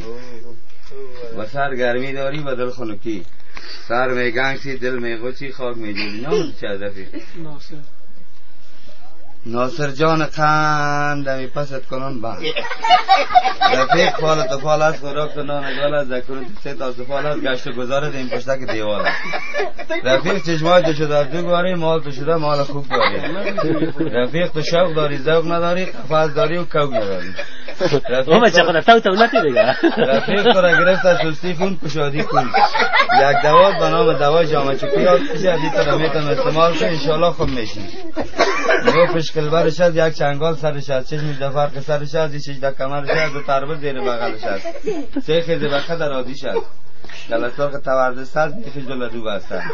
میشی و سرگرمی داری و دل خنکی، سر میگنگسی دل میغوچی خاک میجوری. نام چه از رفیق؟ ناصر جان قند دمی پست کنن با رفیق فالت و فال است خوراک تو نانگال است ذکرون تو سه تا سفال است گشت و گذاره دیم پشتک دیوال است. رفیق چشمای تو شده دو گاری مال تو شده مال خوب داری. رفیق تو شوق داری ذوق نداری قفل داری و کوگ نداری. اومه چه خونه تولتی دیگه. رفیق تو را گرفت از سستی کن کشادی کن. یک دوات به نام دوای جامعه چکی یاد کشی از این تو را میتونم استعمال کن انشالله خوب میشی. دو پشکل برش است یک چنگال سرش است چشم دفرق سرش است یک شجده کمرش است دو تربت زیر بغلش است سه خیزه بخه در آدیش است گلساق توردست است بیخ جل رو بست است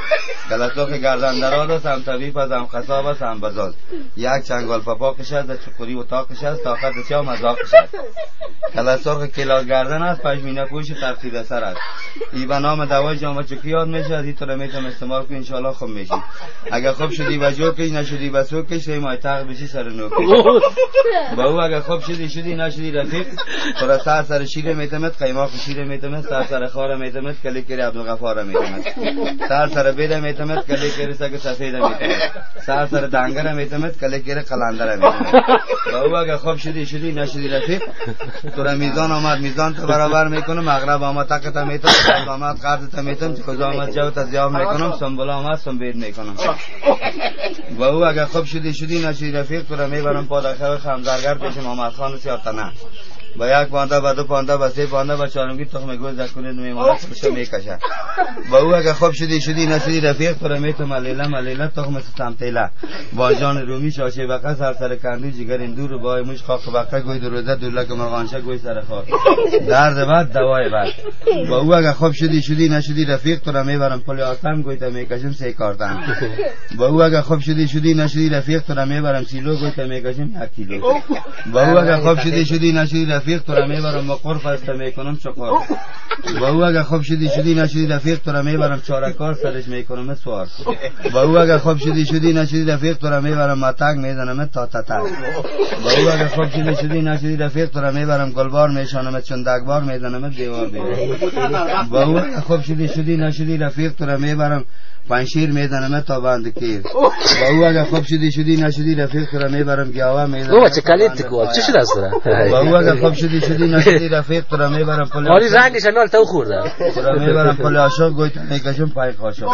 گلساق گردن دراد است هم طویف است هم خصاب است هم بزاز یک چنگال پاپاکش است در چقوری و تاقش است طاقت سیا مذاقش است گلساق کلاس گردن است پشمینه پوش ترخیده سر است ای به نام دوای جامعه چکی یاد میشه از این تو را میتونم استعمال کنی انشالله خوب میشی اگر خوب شدی و جو کش نشدی و سو کش سه ماه تاق بشی سر نو کش با او اگر خوب شدی نشدی رفیق تو را سر شیر میتمد قیماق شیر میتمد سر خار میتمد کلی کری عبدالغفار میتمد سر بیده میتمد کلی کری سگ سفید میتمد سر دنگر میتمد کلی کری قلندر میتمد با او اگر خوب شدی نشدی رفیق تو را میزان آمد میزان تو برابر میکنم مغرب آمد تکت میتم قرد آمد قرد میتم کجا آمد جو تزیاب میکنم سنبول آمد سنبید میکنم با او اگر خوب شدی نشدی رفیق تو را میبرم پاداخه خمزرگر پیش محمد خان سیاتنه با یک پانده با دو پانده با سه پانده با چهارمگی تخم گوز زکونید میماند خودشو میکشه با او اگر خوب شدی نشدی رفیق تو را میتم ملیله تخم ستمتیله با جان رومی شاشه بقه سر کندو جگر اندور و بای موش خاک بقه گوی دروزه دولک مرغانشه گوی سر خاک درد بد دوای بد با او اگر خوب شدی نشدی رفیق تو را میبرم پل آسم گوی تا میکشم سه کارتن با او اگر خوب شدی نشدی رفیق تو را میبرم سیلو گوی تا میکشم 1 کیلو با او اگر خوب شدی نشدی رفیق تو را میبرم مقر فسته میکنم چقار با او اگر خوب شدی نشدی رفیق تو را میبرم چارکار سرش میکنم سوار با او اگر خوب شدی نشدی رفیق تو را میبرم متک میزنم تا تتک با او اگر خوب شدی نشدی رفیق تو را میبرم گلبار میشانم چندگبار میزنم دیوار با او اگر خوب شدی نشدی رفیق تو را میبرم پنشیر میزنم تا بند کیر با او اگر خوب شدی نشدی رفیق تو را میبرم گیاوه میزنم او چه کلیت کو چه شده است با او اگر خوب شدی نشدی رفیق تو را میبرم پل آری رنگش میال تو خورده تو را میبرم پل عاشق گوی تا میکشم پای قاشق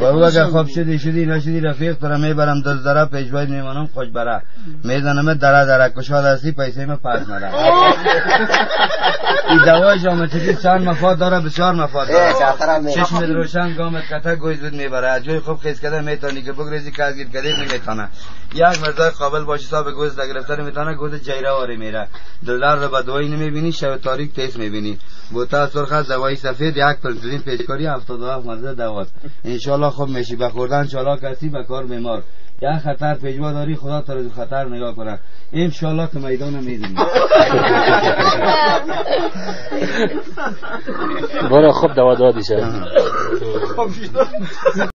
با او اگر خوب شدی نشدی رفیق تو را میبرم دزدره پیشوای میمانم خوش بره میزنم دره کشاد هستی پیسه ما پس نره این دوای جامعه چکی چند مفاد داره بسیار مفاد داره چشم روشن گامت کته گوی زود میبره از جای خوب خیز کده میتونی که بگریزی که از گیر کده نمیتونه یک مرزای قابل باشی صاحب گوز گرفتن میتونه گوز جیره واری میره دلار رو با دوایی نمیبینی شب تاریک تیز میبینی بوتا سرخ از دوایی سفید یک پلترین پیشکاری 77 مرزه دوات انشالله خوب میشی بخوردن چالاک هستی بکار بیمار یک خطر پیجوا داری خدا تا رو خطر نگاه کنه انشالله که میدان میدونی برای خوب دوا دادی شد